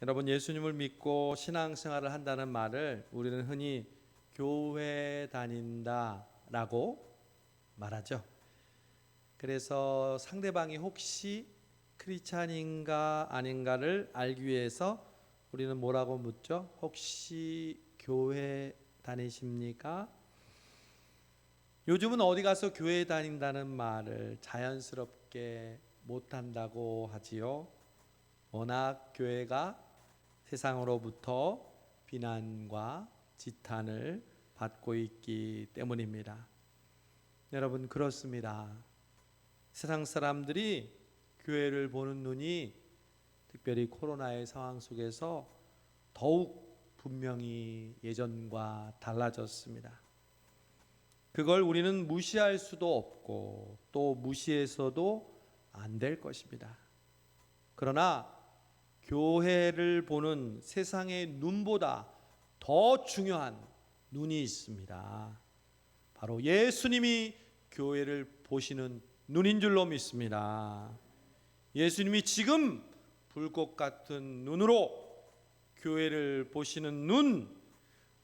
여러분, 예수님을 믿고 신앙생활을 한다는 말을 우리는 흔히 교회 다닌다라고 말하죠. 그래서 상대방이 혹시 크리스찬인가 아닌가를 알기 위해서 우리는 뭐라고 묻죠? 혹시 교회 다니십니까? 요즘은 어디 가서 교회 다닌다는 말을 자연스럽게 못한다고 하지요. 워낙 교회가 세상으로부터 비난과 지탄을 받고 있기 때문입니다. 여러분, 그렇습니다. 세상 사람들이 교회를 보는 눈이 특별히 코로나의 상황 속에서 더욱 분명히 예전과 달라졌습니다. 그걸 우리는 무시할 수도 없고 또 무시해서도 안 될 것입니다. 그러나 교회를 보는 세상의 눈보다 더 중요한 눈이 있습니다. 바로 예수님이 교회를 보시는 눈인 줄로 믿습니다. 예수님이 지금 불꽃 같은 눈으로 교회를 보시는 눈,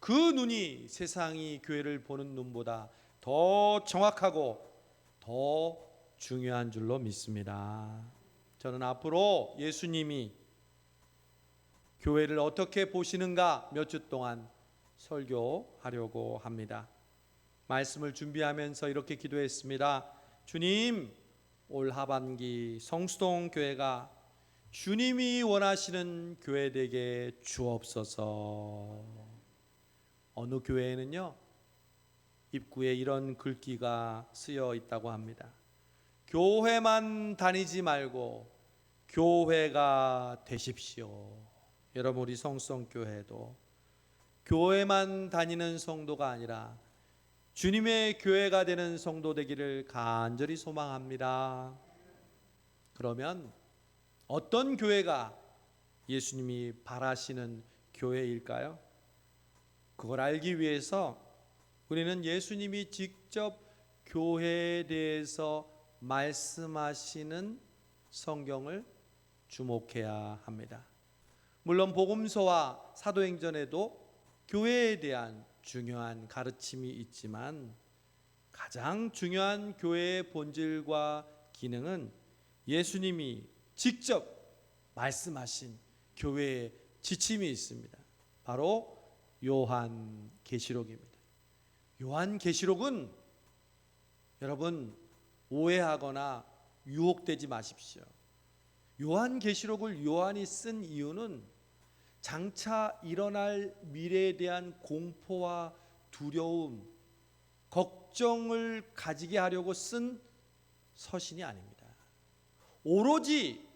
그 눈이 세상이 교회를 보는 눈보다 더 정확하고 더 중요한 줄로 믿습니다. 저는 앞으로 예수님이 교회를 어떻게 보시는가 몇 주 동안 설교하려고 합니다. 말씀을 준비하면서 이렇게 기도했습니다. 주님, 올 하반기 성수동 교회가 주님이 원하시는 교회 되게 주옵소서. 어느 교회에는요, 입구에 이런 글귀가 쓰여 있다고 합니다. 교회만 다니지 말고 교회가 되십시오. 여러분, 우리 성수동교회도 교회만 다니는 성도가 아니라 주님의 교회가 되는 성도 되기를 간절히 소망합니다. 그러면 어떤 교회가 예수님이 바라시는 교회일까요? 그걸 알기 위해서 우리는 예수님이 직접 교회에 대해서 말씀하시는 성경을 주목해야 합니다. 물론 복음서와 사도행전에도 교회에 대한 중요한 가르침이 있지만 가장 중요한 교회의 본질과 기능은 예수님이 직접 말씀하신 교회의 지침이 있습니다. 바로 요한계시록입니다. 요한계시록은 여러분 오해하거나 유혹되지 마십시오. 요한계시록을 요한이 쓴 이유는 장차 일어날 미래에 대한 공포와 두려움, 걱정을 가지게 하려고 쓴 서신이 아닙니다. 오로지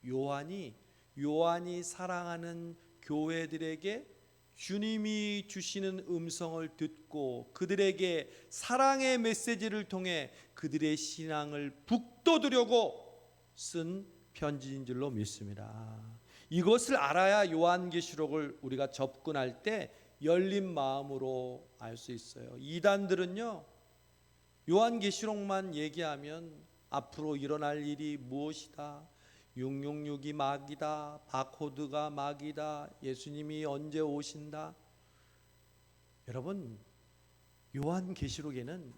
요한이 사랑하는 교회들에게 주님이 주시는 음성을 듣고 그들에게 사랑의 메시지를 통해 그들의 신앙을 북돋으려고 쓴 편지인 줄로 믿습니다. 이것을 알아야 요한계시록을 우리가 접근할 때 열린 마음으로 알 수 있어요. 이단들은요, 요한계시록만 얘기하면 앞으로 일어날 일이 무엇이다, 666이 막이다, 바코드가 막이다, 예수님이 언제 오신다. 여러분, 요한계시록에는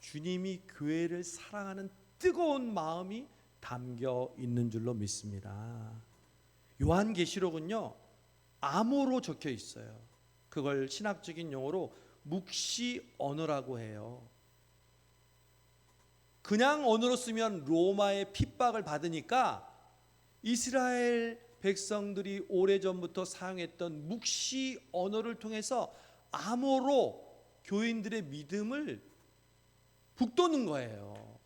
주님이 교회를 사랑하는 뜨거운 마음이 담겨 있는 줄로 믿습니다. 요한계시록은요, 암호로 적혀 있어요. 그걸 신학적인 용어로 묵시 언어라고 해요. 그냥 언어로 쓰면 로마의 핍박을 받으니까 이스라엘 백성들이 오래전부터 사용했던 묵시 언어를 통해서 암호로 교인들의 믿음을 북돋는 거예요.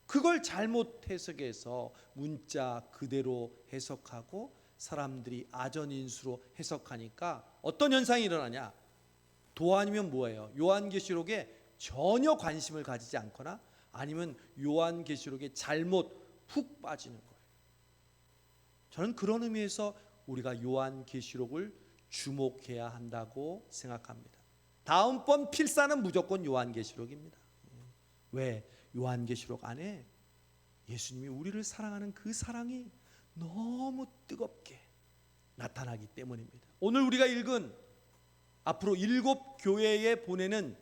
그걸 잘못 해석해서 문자 그대로 해석하고 사람들이 아전인수로 해석하니까 어떤 현상이 일어나냐? 도안이면 뭐예요? 요한계시록에 전혀 관심을 가지지 않거나 아니면 요한계시록에 잘못 푹 빠지는 거예요. 저는 그런 의미에서 우리가 요한계시록을 주목해야 한다고 생각합니다. 다음번 필사는 무조건 요한계시록입니다. 왜? 요한계시록 안에 예수님이 우리를 사랑하는 그 사랑이 너무 뜨겁게 나타나기 때문입니다. 오늘 우리가 읽은 앞으로 7 교회에 보내는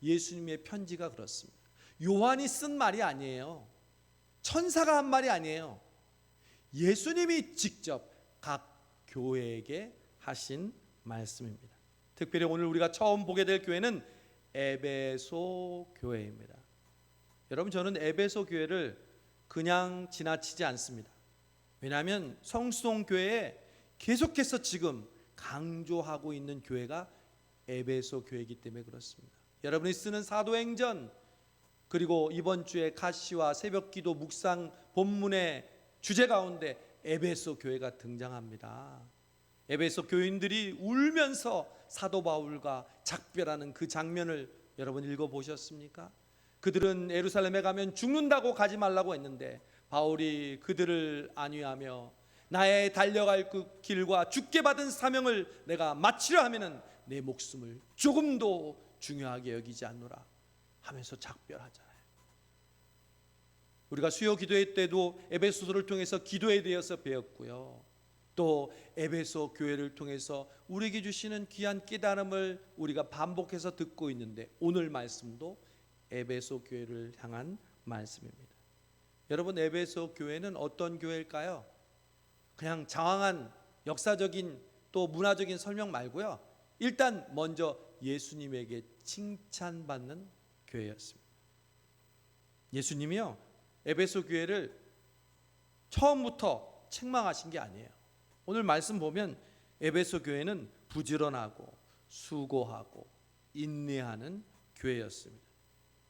예수님의 편지가 그렇습니다. 요한이 쓴 말이 아니에요. 천사가 한 말이 아니에요. 예수님이 직접 각 교회에게 하신 말씀입니다. 특별히 오늘 우리가 처음 보게 될 교회는 에베소 교회입니다. 여러분, 저는 에베소 교회를 그냥 지나치지 않습니다. 왜냐하면 성수동 교회에 계속해서 지금 강조하고 있는 교회가 에베소 교회이기 때문에 그렇습니다. 여러분이 쓰는 사도행전, 그리고 이번 주에 가시와 새벽기도 묵상 본문의 주제 가운데 에베소 교회가 등장합니다. 에베소 교인들이 울면서 사도 바울과 작별하는 그 장면을 여러분 읽어보셨습니까? 그들은 예루살렘에 가면 죽는다고 가지 말라고 했는데 바울이 그들을 안위하며 나의 달려갈 그 길과 주께 받은 사명을 내가 마치려 하면은 내 목숨을 조금도 중요하게 여기지 않노라 하면서 작별하잖아요. 우리가 수요 기도회 때도 에베소서를 통해서 기도에 대해서 배웠고요. 또 에베소 교회를 통해서 우리에게 주시는 귀한 깨달음을 우리가 반복해서 듣고 있는데 오늘 말씀도 에베소 교회를 향한 말씀입니다. 여러분, 에베소 교회는 어떤 교회일까요? 그냥 장황한 역사적인 또 문화적인 설명 말고요. 일단 먼저 예수님에게 칭찬받는 교회였습니다. 예수님이요, 에베소 교회를 처음부터 책망하신 게 아니에요. 오늘 말씀 보면 에베소 교회는 부지런하고 수고하고 인내하는 교회였습니다.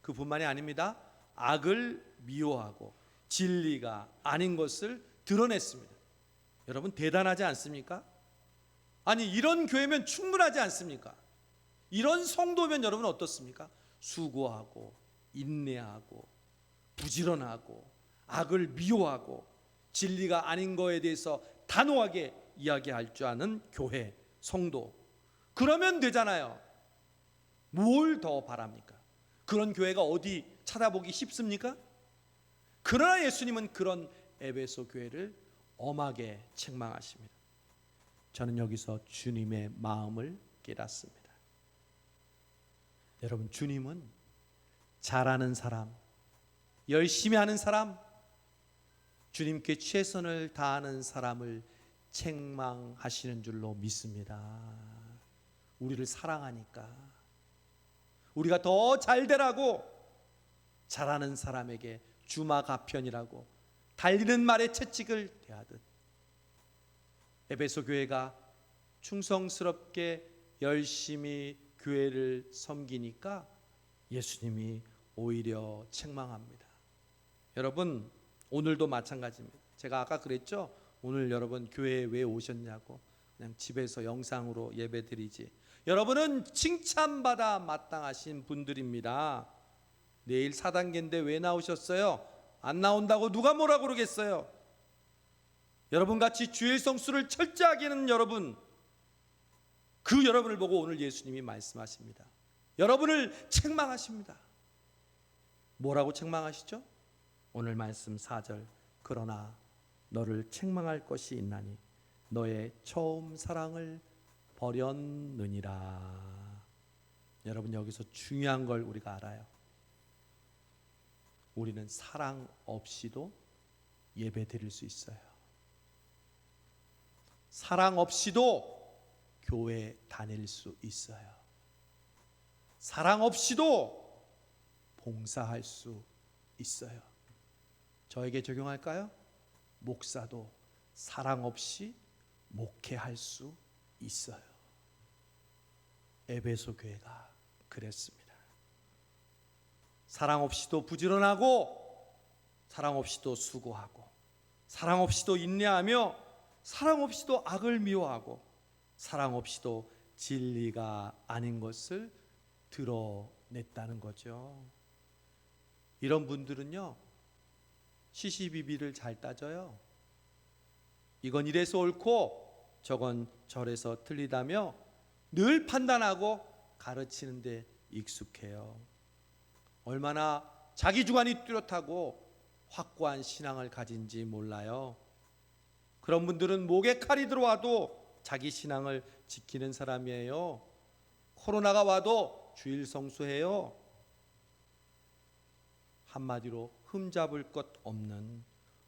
그뿐만이 아닙니다. 악을 미워하고 진리가 아닌 것을 드러냈습니다. 여러분, 대단하지 않습니까? 아니, 이런 교회면 충분하지 않습니까? 이런 성도면 여러분 어떻습니까? 수고하고 인내하고 부지런하고 악을 미워하고 진리가 아닌 거에 대해서 단호하게 이야기할 줄 아는 교회, 성도. 그러면 되잖아요. 뭘 더 바랍니까? 그런 교회가 어디 찾아보기 쉽습니까? 그러나 예수님은 그런 에베소 교회를 엄하게 책망하십니다. 저는 여기서 주님의 마음을 깨닫습니다. 여러분, 주님은 잘하는 사람, 열심히 하는 사람, 주님께 최선을 다하는 사람을 책망하시는 줄로 믿습니다. 우리를 사랑하니까 우리가 더 잘되라고 잘하는 사람에게 주마가편이라고 달리는 말에 채찍을 대하듯 에베소 교회가 충성스럽게 열심히 교회를 섬기니까 예수님이 오히려 책망합니다. 여러분, 오늘도 마찬가지입니다. 제가 아까 그랬죠? 오늘 여러분 교회에 왜 오셨냐고. 그냥 집에서 영상으로 예배드리지. 여러분은 칭찬받아 마땅하신 분들입니다. 내일 4단계인데 왜 나오셨어요? 안 나온다고 누가 뭐라 그러겠어요? 여러분같이 주일 성수를 철저하게 하는 여러분, 그 여러분을 보고 오늘 예수님이 말씀하십니다. 여러분을 책망하십니다. 뭐라고 책망하시죠? 오늘 말씀 4절, 그러나 너를 책망할 것이 있나니 너의 처음 사랑을 버렸느니라. 여러분, 여기서 중요한 걸 우리가 알아요. 우리는 사랑 없이도 예배 드릴 수 있어요. 사랑 없이도 교회 다닐 수 있어요. 사랑 없이도 봉사할 수 있어요. 저에게 적용할까요? 목사도 사랑 없이 목회할 수 있어요. 에베소 교회가 그랬습니다. 사랑 없이도 부지런하고 사랑 없이도 수고하고 사랑 없이도 인내하며 사랑 없이도 악을 미워하고 사랑 없이도 진리가 아닌 것을 드러냈다는 거죠. 이런 분들은요, 시시비비를 잘 따져요. 이건 이래서 옳고 저건 저래서 틀리다며 늘 판단하고 가르치는데 익숙해요. 얼마나 자기 주관이 뚜렷하고 확고한 신앙을 가진지 몰라요. 그런 분들은 목에 칼이 들어와도 자기 신앙을 지키는 사람이에요. 코로나가 와도 주일 성수해요. 한마디로 흠잡을 것 없는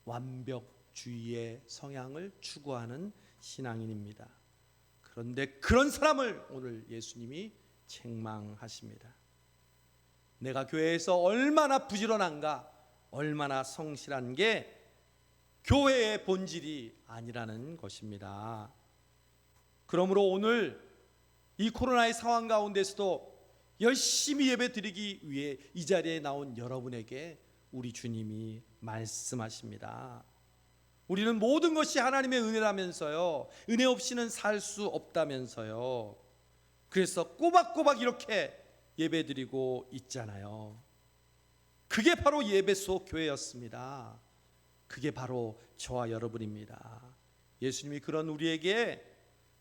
완벽주의의 성향을 추구하는 신앙인입니다. 그런데 그런 사람을 오늘 예수님이 책망하십니다. 내가 교회에서 얼마나 부지런한가, 얼마나 성실한 게 교회의 본질이 아니라는 것입니다. 그러므로 오늘 이 코로나의 상황 가운데서도 열심히 예배 드리기 위해 이 자리에 나온 여러분에게 우리 주님이 말씀하십니다. 우리는 모든 것이 하나님의 은혜라면서요, 은혜 없이는 살 수 없다면서요. 그래서 꼬박꼬박 이렇게 예배 드리고 있잖아요. 그게 바로 예배소 교회였습니다. 그게 바로 저와 여러분입니다. 예수님이 그런 우리에게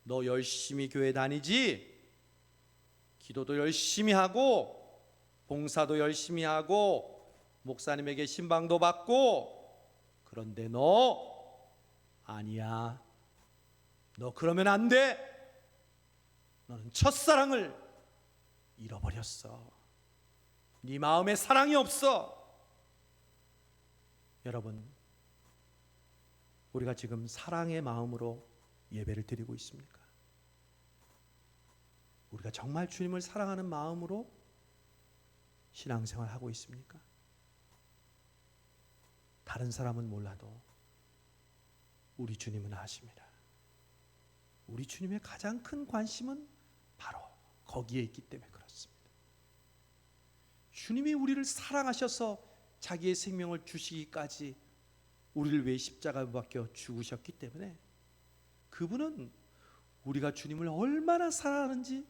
너 열심히 교회 다니지? 기도도 열심히 하고 봉사도 열심히 하고 목사님에게 신방도 받고, 그런데 너 아니야. 너 그러면 안 돼. 너는 첫사랑을 잃어버렸어. 네 마음에 사랑이 없어. 여러분, 우리가 지금 사랑의 마음으로 예배를 드리고 있습니까? 우리가 정말 주님을 사랑하는 마음으로 신앙생활 하고 있습니까? 다른 사람은 몰라도 우리 주님은 아십니다. 우리 주님의 가장 큰 관심은 바로 거기에 있기 때문에 그렇습니다. 주님이 우리를 사랑하셔서 자기의 생명을 주시기까지 우리를 위해 십자가에 박혀 죽으셨기 때문에 그분은 우리가 주님을 얼마나 사랑하는지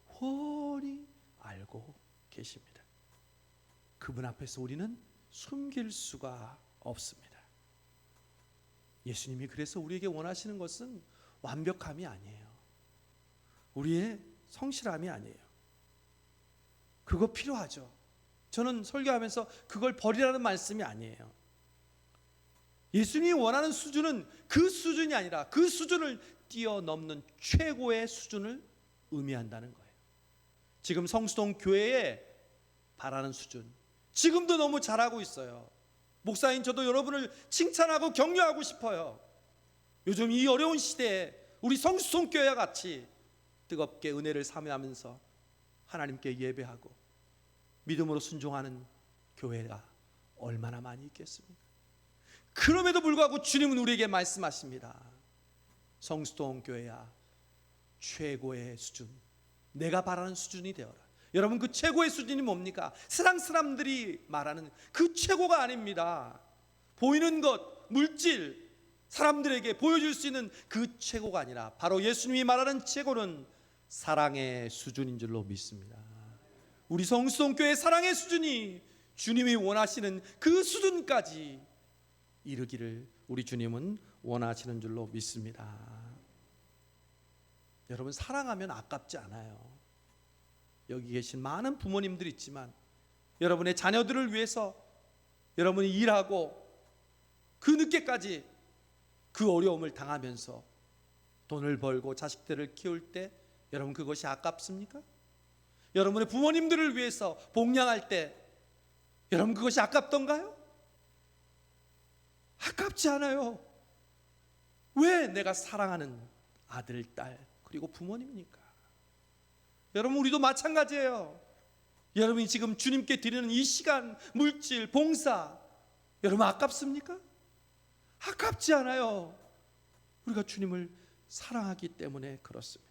훤히 알고 계십니다. 그분 앞에서 우리는 숨길 수가 없습니다. 예수님이 그래서 우리에게 원하시는 것은 완벽함이 아니에요. 우리의 성실함이 아니에요. 그거 필요하죠. 저는 설교하면서 그걸 버리라는 말씀이 아니에요. 예수님이 원하는 수준은 그 수준이 아니라 그 수준을 뛰어넘는 최고의 수준을 의미한다는 거예요. 지금 성수동 교회에 바라는 수준, 지금도 너무 잘하고 있어요. 목사인 저도 여러분을 칭찬하고 격려하고 싶어요. 요즘 이 어려운 시대에 우리 성수동 교회와 같이 뜨겁게 은혜를 사모하면서 하나님께 예배하고 믿음으로 순종하는 교회가 얼마나 많이 있겠습니까? 그럼에도 불구하고 주님은 우리에게 말씀하십니다. 성수동 교회야, 최고의 수준, 내가 바라는 수준이 되어라. 여러분, 그 최고의 수준이 뭡니까? 세상 사람들이 말하는 그 최고가 아닙니다. 보이는 것, 물질, 사람들에게 보여줄 수 있는 그 최고가 아니라 바로 예수님이 말하는 최고는 사랑의 수준인 줄로 믿습니다. 우리 성수동교회 사랑의 수준이 주님이 원하시는 그 수준까지 이르기를 우리 주님은 원하시는 줄로 믿습니다. 여러분, 사랑하면 아깝지 않아요. 여기 계신 많은 부모님들이 있지만 여러분의 자녀들을 위해서 여러분이 일하고 그 늦게까지 그 어려움을 당하면서 돈을 벌고 자식들을 키울 때 여러분, 그것이 아깝습니까? 여러분의 부모님들을 위해서 봉양할 때 여러분, 그것이 아깝던가요? 아깝지 않아요. 왜 내가 사랑하는 아들, 딸, 그리고 부모님입니까? 여러분, 우리도 마찬가지예요. 여러분이 지금 주님께 드리는 이 시간, 물질, 봉사, 여러분 아깝습니까? 아깝지 않아요. 우리가 주님을 사랑하기 때문에 그렇습니다.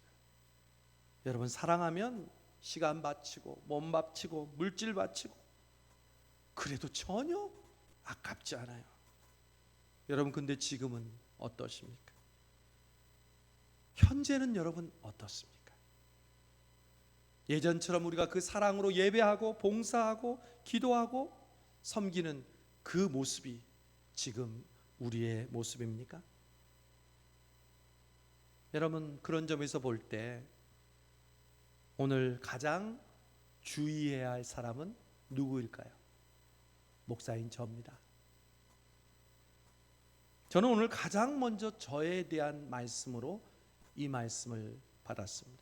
여러분, 사랑하면 시간 바치고 몸 바치고 물질 바치고 그래도 전혀 아깝지 않아요. 여러분, 근데 지금은 어떠십니까? 현재는 여러분 어떻습니까? 예전처럼 우리가 그 사랑으로 예배하고 봉사하고 기도하고 섬기는 그 모습이 지금 우리의 모습입니까? 여러분, 그런 점에서 볼 때 오늘 가장 주의해야 할 사람은 누구일까요? 목사인 저입니다. 저는 오늘 가장 먼저 저에 대한 말씀으로 이 말씀을 받았습니다.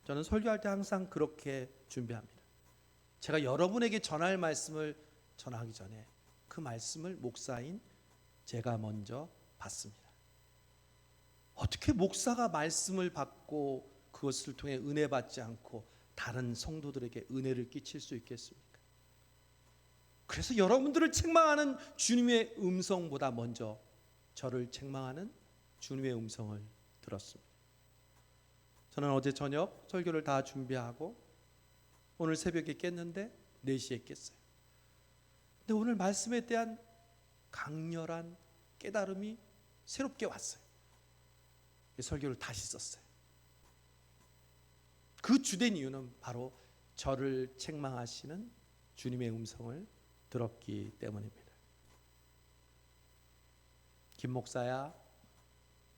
저는 설교할 때 항상 그렇게 준비합니다. 제가 여러분에게 전할 말씀을 전하기 전에 그 말씀을 목사인 제가 먼저 받습니다. 어떻게 목사가 말씀을 받고 그것을 통해 은혜 받지 않고 다른 성도들에게 은혜를 끼칠 수 있겠습니까? 그래서 여러분들을 책망하는 주님의 음성보다 먼저 저를 책망하는 주님의 음성을 들었습니다. 저는 어제 저녁 설교를 다 준비하고 오늘 새벽에 깼는데 4시에 깼어요. 근데 오늘 말씀에 대한 강렬한 깨달음이 새롭게 왔어요. 설교를 다시 썼어요. 그 주된 이유는 바로 저를 책망하시는 주님의 음성을 들었기 때문입니다. 김 목사야,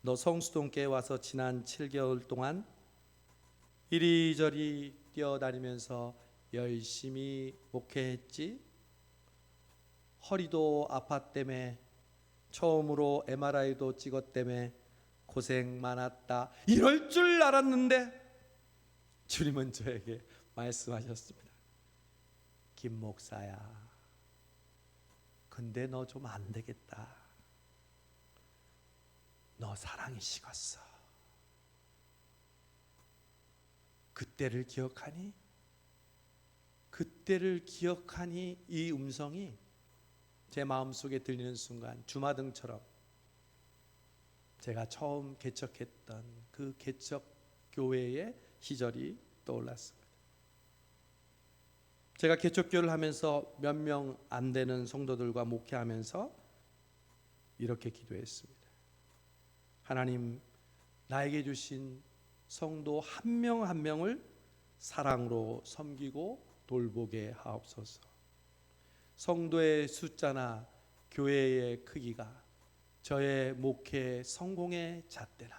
너 성수동교회 와서 지난 7개월 동안 이리저리 뛰어다니면서 열심히 목회했지? 허리도 아팠다며, 처음으로 MRI도 찍었다며 고생 많았다. 이럴 줄 알았는데 주님은 저에게 말씀하셨습니다. 김 목사야, 근데 너 좀 안 되겠다. 너 사랑이 식었어. 그때를 기억하니? 그때를 기억하니? 이 음성이 제 마음속에 들리는 순간 주마등처럼 제가 처음 개척했던 그 개척교회의 시절이 떠올랐습니다. 제가 개척교회를 하면서 몇 명 안 되는 성도들과 목회하면서 이렇게 기도했습니다. 하나님, 나에게 주신 성도 한 명 한 명을 사랑으로 섬기고 돌보게 하옵소서. 성도의 숫자나 교회의 크기가 저의 목회 성공의 잣대나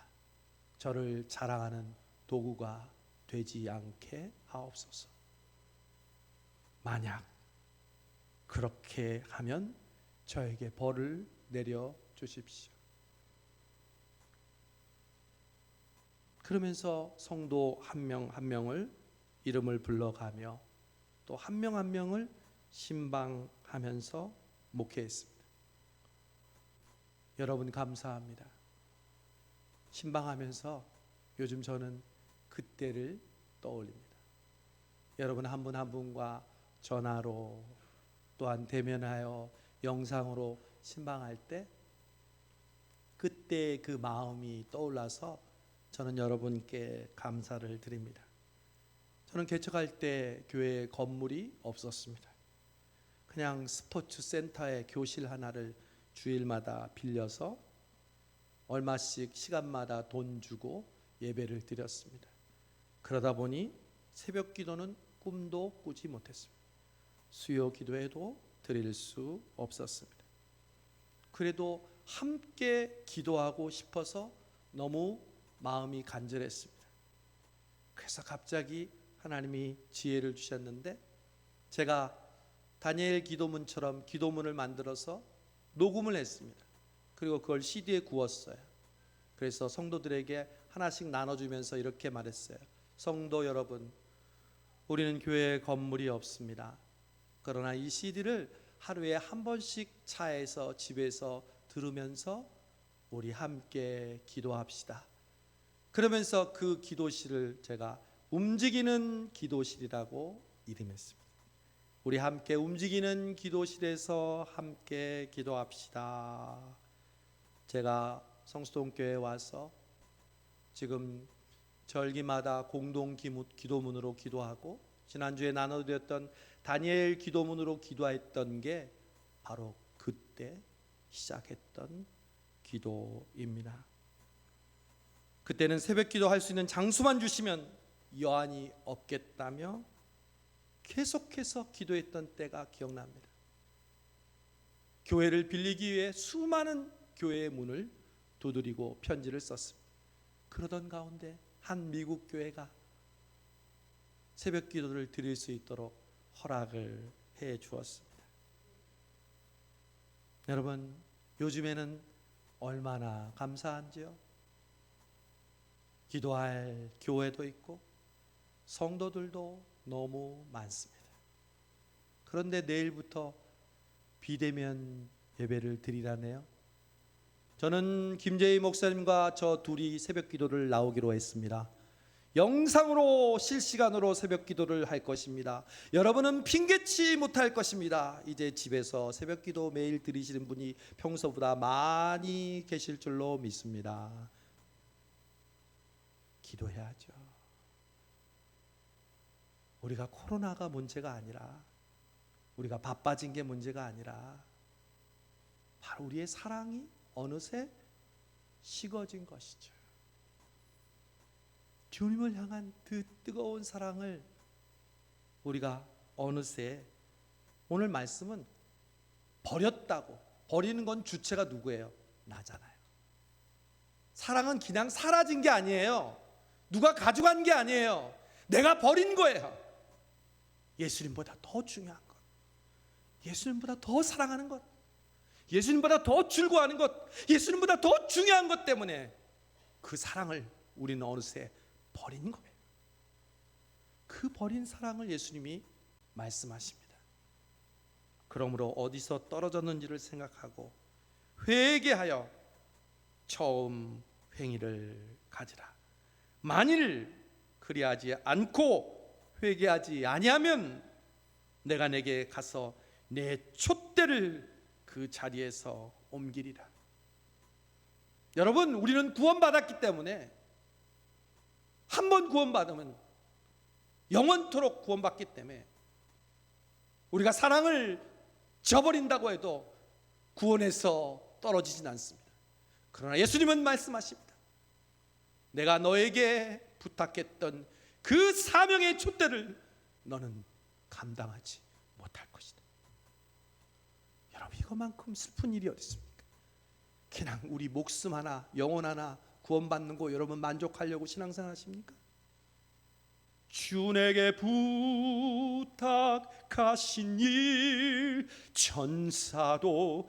저를 자랑하는 도구가 되지 않게 하옵소서. 만약 그렇게 하면 저에게 벌을 내려 주십시오. 그러면서 성도 한 명 한 명을 이름을 불러가며 또 한 명 한 명을 신방하면서 목회했습니다. 여러분 감사합니다. 신방하면서 요즘 저는 그때를 떠올립니다. 여러분 한 분 한 분과 전화로 또한 대면하여 영상으로 신방할 때 그때 그 마음이 떠올라서 저는 여러분께 감사를 드립니다. 저는 개척할 때 교회 건물이 없었습니다. 그냥 스포츠 센터의 교실 하나를 주일마다 빌려서 얼마씩 시간마다 돈 주고 예배를 드렸습니다. 그러다 보니 새벽 기도는 꿈도 꾸지 못했습니다. 수요 기도회도 드릴 수 없었습니다. 그래도 함께 기도하고 싶어서 너무 마음이 간절했습니다. 그래서 갑자기 하나님이 지혜를 주셨는데 제가 다니엘 기도문처럼 기도문을 만들어서 녹음을 했습니다. 그리고 그걸 CD에 구웠어요. 그래서 성도들에게 하나씩 나눠주면서 이렇게 말했어요. 성도 여러분, 우리는 교회에 건물이 없습니다. 그러나 이 CD를 하루에 한 번씩 차에서 집에서 들으면서 우리 함께 기도합시다. 그러면서 그 기도실을 제가 움직이는 기도실이라고 이름했습니다. 우리 함께 움직이는 기도실에서 함께 기도합시다. 제가 성수동교회에 와서 지금 절기마다 공동 기도문으로 기도하고 지난주에 나눠드렸던 다니엘 기도문으로 기도했던 게 바로 그때 시작했던 기도입니다. 그때는 새벽 기도할 수 있는 장소만 주시면 여한이 없겠다며 계속해서 기도했던 때가 기억납니다. 교회를 빌리기 위해 수많은 교회의 문을 두드리고 편지를 썼습니다. 그러던 가운데 한 미국 교회가 새벽 기도를 드릴 수 있도록 허락을 해 주었습니다. 여러분, 요즘에는 얼마나 감사한지요? 기도할 교회도 있고 성도들도 너무 많습니다. 그런데 내일부터 비대면 예배를 드리라네요. 저는 김재희 목사님과 저 둘이 새벽 기도를 나오기로 했습니다. 영상으로 실시간으로 새벽 기도를 할 것입니다. 여러분은 핑계치 못할 것입니다. 이제 집에서 새벽 기도 매일 드리시는 분이 평소보다 많이 계실 줄로 믿습니다. 기도해야죠. 우리가 코로나가 문제가 아니라, 우리가 바빠진 게 문제가 아니라 바로 우리의 사랑이 어느새 식어진 것이죠. 주님을 향한 그 뜨거운 사랑을 우리가 어느새, 오늘 말씀은 버렸다고, 버리는 건 주체가 누구예요? 나잖아요. 사랑은 그냥 사라진 게 아니에요. 누가 가져간 게 아니에요. 내가 버린 거예요. 예수님보다 더 중요한 것, 예수님보다 더 사랑하는 것, 예수님보다 더 즐거워하는 것, 예수님보다 더 중요한 것 때문에 그 사랑을 우리는 어느새 버린 거예요. 그 버린 사랑을 예수님이 말씀하십니다. 그러므로 어디서 떨어졌는지를 생각하고 회개하여 처음 행위를 가지라. 만일 그리하지 않고 회개하지 아니하면 내가 내게 가서 내 촛대를 그 자리에서 옮기리라. 여러분, 우리는 구원받았기 때문에 한 번 구원받으면 영원토록 구원받기 때문에 우리가 사랑을 저버린다고 해도 구원에서 떨어지진 않습니다. 그러나 예수님은 말씀하십니다. 내가 너에게 부탁했던 그 사명의 촛대를 너는 감당하지 못할 것이다. 여러분, 이것만큼 슬픈 일이 어디 있습니까? 그냥 우리 목숨 하나, 영혼 하나 구원받는 거 여러분 만족하려고 신앙생활 하십니까? 주 내게 부탁하신 일 천사도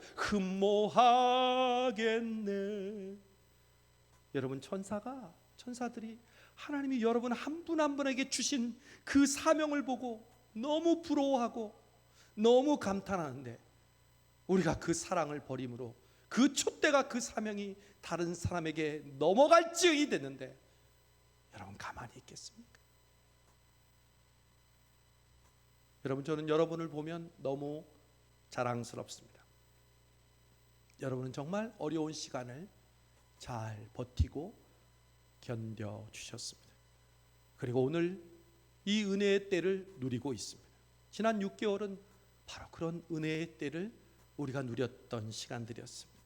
흠모하겠네. 여러분, 천사들이 하나님이 여러분 한 분 한 분에게 주신 그 사명을 보고 너무 부러워하고 너무 감탄하는데, 우리가 그 사랑을 버림으로 그 촛대가, 그 사명이 다른 사람에게 넘어갈지의 됐는데 여러분 가만히 있겠습니까? 여러분, 저는 여러분을 보면 너무 자랑스럽습니다. 여러분은 정말 어려운 시간을 잘 버티고 견뎌주셨습니다. 그리고 오늘 이 은혜의 때를 누리고 있습니다. 지난 6개월은 바로 그런 은혜의 때를 우리가 누렸던 시간들이었습니다.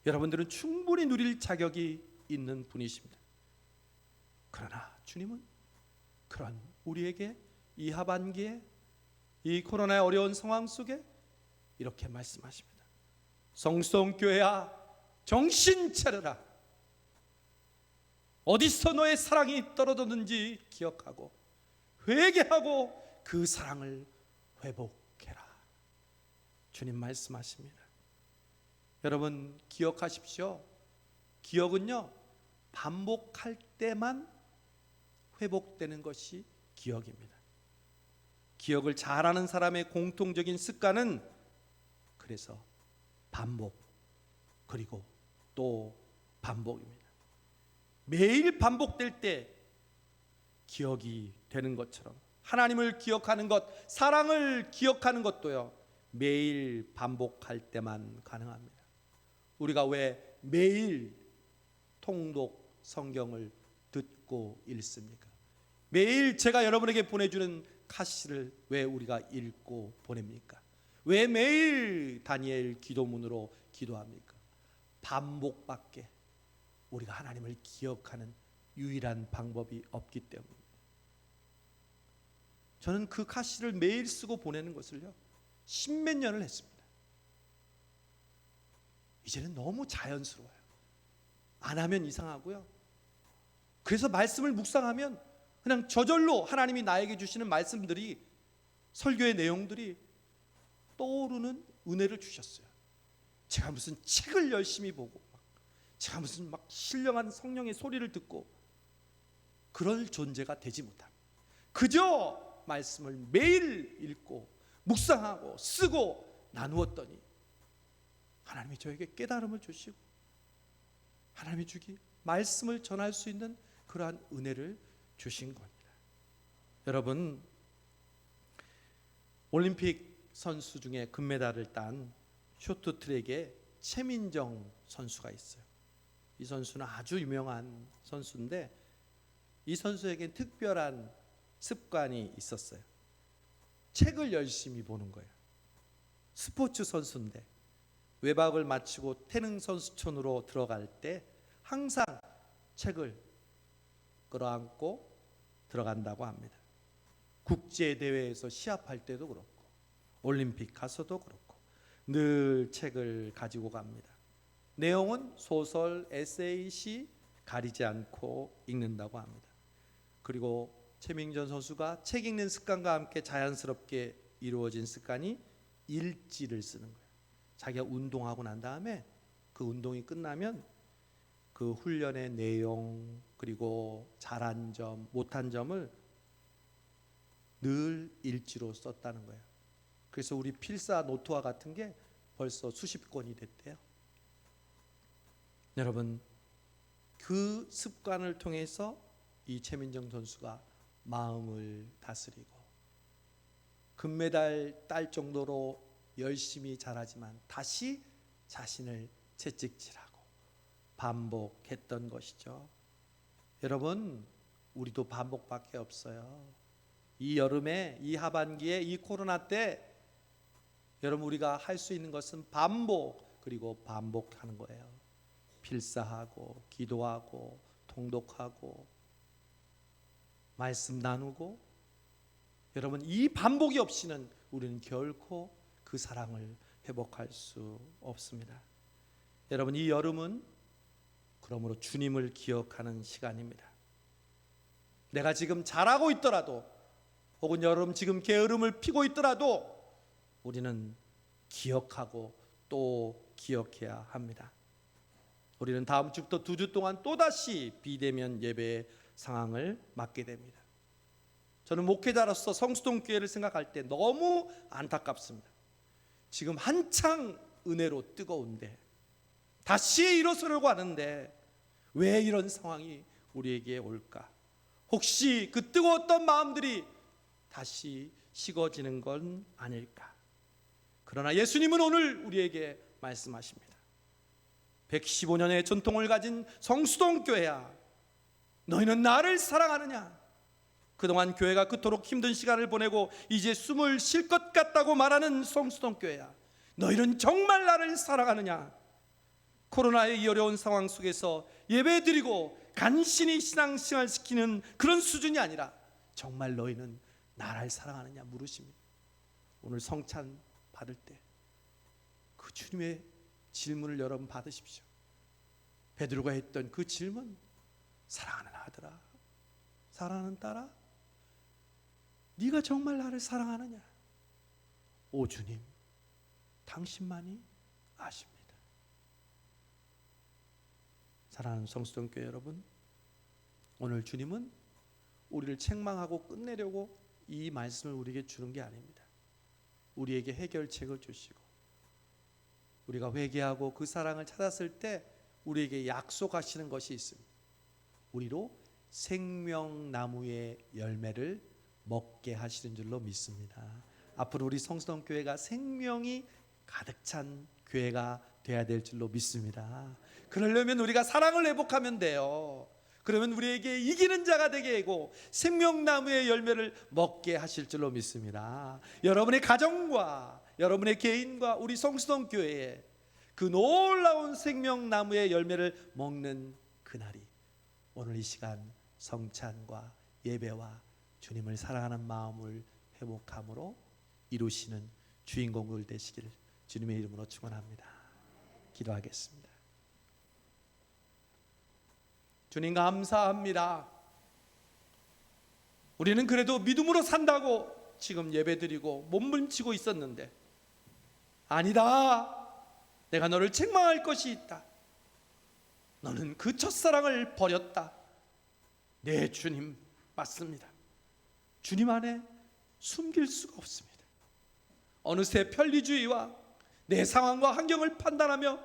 여러분들은 충분히 누릴 자격이 있는 분이십니다. 그러나 주님은 그런 우리에게 이 하반기에 이 코로나의 어려운 상황 속에 이렇게 말씀하십니다. 성수동교회야, 정신 차려라. 어디서 너의 사랑이 떨어졌는지 기억하고 회개하고 그 사랑을 회복해라. 주님 말씀하십니다. 여러분 기억하십시오. 기억은요, 반복할 때만 회복되는 것이 기억입니다. 기억을 잘하는 사람의 공통적인 습관은 그래서 반복, 그리고 또 반복입니다. 매일 반복될 때 기억이 되는 것처럼 하나님을 기억하는 것, 사랑을 기억하는 것도요, 매일 반복할 때만 가능합니다. 우리가 왜 매일 통독 성경을 듣고 읽습니까? 매일 제가 여러분에게 보내주는 카시를 왜 우리가 읽고 보냅니까? 왜 매일 다니엘 기도문으로 기도합니까? 반복밖에 우리가 하나님을 기억하는 유일한 방법이 없기 때문입니다. 저는 그 카시를 매일 쓰고 보내는 것을요, 십몇 년을 했습니다. 이제는 너무 자연스러워요. 안 하면 이상하고요. 그래서 말씀을 묵상하면 그냥 저절로 하나님이 나에게 주시는 말씀들이, 설교의 내용들이 떠오르는 은혜를 주셨어요. 제가 무슨 책을 열심히 보고, 제가 무슨 막 신령한 성령의 소리를 듣고 그럴 존재가 되지 못합니다. 그저 말씀을 매일 읽고 묵상하고 쓰고 나누었더니 하나님이 저에게 깨달음을 주시고 하나님이 주기 말씀을 전할 수 있는 그러한 은혜를 주신 겁니다. 여러분, 올림픽 선수 중에 금메달을 딴 쇼트트랙에 최민정 선수가 있어요. 이 선수는 아주 유명한 선수인데 이 선수에겐 특별한 습관이 있었어요. 책을 열심히 보는 거예요. 스포츠 선수인데 외박을 마치고 태릉 선수촌으로 들어갈 때 항상 책을 끌어안고 들어간다고 합니다. 국제대회에서 시합할 때도 그렇고 올림픽 가서도 그렇고 늘 책을 가지고 갑니다. 내용은 소설, 에세이, 시 가리지 않고 읽는다고 합니다. 그리고 최민정 선수가 책 읽는 습관과 함께 자연스럽게 이루어진 습관이 일지를 쓰는 거예요. 자기가 운동하고 난 다음에 그 운동이 끝나면 그 훈련의 내용 그리고 잘한 점, 못한 점을 늘 일지로 썼다는 거예요. 그래서 우리 필사 노트와 같은 게 벌써 수십 권이 됐대요. 여러분, 그 습관을 통해서 이 최민정 선수가 마음을 다스리고 금메달 딸 정도로 열심히 잘하지만 다시 자신을 채찍질하고 반복했던 것이죠. 여러분, 우리도 반복밖에 없어요. 이 여름에, 이 하반기에, 이 코로나 때 여러분 우리가 할 수 있는 것은 반복, 그리고 반복하는 거예요. 필사하고 기도하고 통독하고 말씀 나누고. 여러분, 이 반복이 없이는 우리는 결코 그 사랑을 회복할 수 없습니다. 여러분, 이 여름은 그러므로 주님을 기억하는 시간입니다. 내가 지금 잘하고 있더라도 혹은 여러분 지금 게으름을 피고 있더라도 우리는 기억하고 또 기억해야 합니다. 우리는 다음 주부터 2주 동안 또다시 비대면 예배의 상황을 맞게 됩니다. 저는 목회자로서 성수동교회를 생각할 때 너무 안타깝습니다. 지금 한창 은혜로 뜨거운데 다시 일어서려고 하는데 왜 이런 상황이 우리에게 올까? 혹시 그 뜨거웠던 마음들이 다시 식어지는 건 아닐까? 그러나 예수님은 오늘 우리에게 말씀하십니다. 115년의 전통을 가진 성수동교회야, 너희는 나를 사랑하느냐? 그동안 교회가 그토록 힘든 시간을 보내고 이제 숨을 쉴 것 같다고 말하는 성수동교회야, 너희는 정말 나를 사랑하느냐? 코로나의 이 어려운 상황 속에서 예배드리고 간신히 신앙생활 시키는 그런 수준이 아니라 정말 너희는 나를 사랑하느냐 물으십니다. 오늘 성찬 받을 때 그 주님의 질문을 여러분 받으십시오. 베드로가 했던 그 질문, 사랑하는 아들아, 사랑하는 딸아, 네가 정말 나를 사랑하느냐? 오 주님, 당신만이 아십니다. 사랑하는 성수동교회 여러분, 오늘 주님은 우리를 책망하고 끝내려고 이 말씀을 우리에게 주는 게 아닙니다. 우리에게 해결책을 주시고 우리가 회개하고 그 사랑을 찾았을 때 우리에게 약속하시는 것이 있습니다. 우리로 생명나무의 열매를 먹게 하시는 줄로 믿습니다. 앞으로 우리 성수동교회가 생명이 가득 찬 교회가 돼야 될 줄로 믿습니다. 그러려면 우리가 사랑을 회복하면 돼요. 그러면 우리에게 이기는 자가 되게 하고 생명나무의 열매를 먹게 하실 줄로 믿습니다. 여러분의 가정과 여러분의 개인과 우리 성수동교회에 그 놀라운 생명나무의 열매를 먹는 그날이 오늘 이 시간 성찬과 예배와 주님을 사랑하는 마음을 회복함으로 이루시는 주인공들 되시길 주님의 이름으로 축원합니다. 기도하겠습니다. 주님 감사합니다. 우리는 그래도 믿음으로 산다고 지금 예배드리고 몸부림치고 있었는데 아니다, 내가 너를 책망할 것이 있다. 너는 그 첫사랑을 버렸다. 네, 주님 맞습니다. 주님 안에 숨길 수가 없습니다. 어느새 편리주의와 내 상황과 환경을 판단하며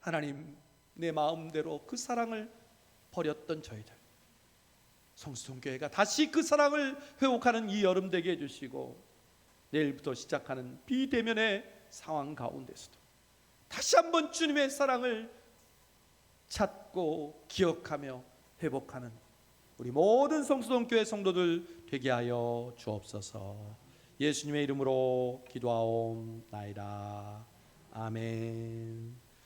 하나님 내 마음대로 그 사랑을 버렸던 저희들, 성수동교회가 다시 그 사랑을 회복하는 이 여름 되게 해주시고, 내일부터 시작하는 비대면의 상황 가운데서도 다시 한번 주님의 사랑을 찾고 기억하며 회복하는 우리 모든 성수동교회 성도들 되게 하여 주옵소서. 예수님의 이름으로 기도하옵나이다. 아멘.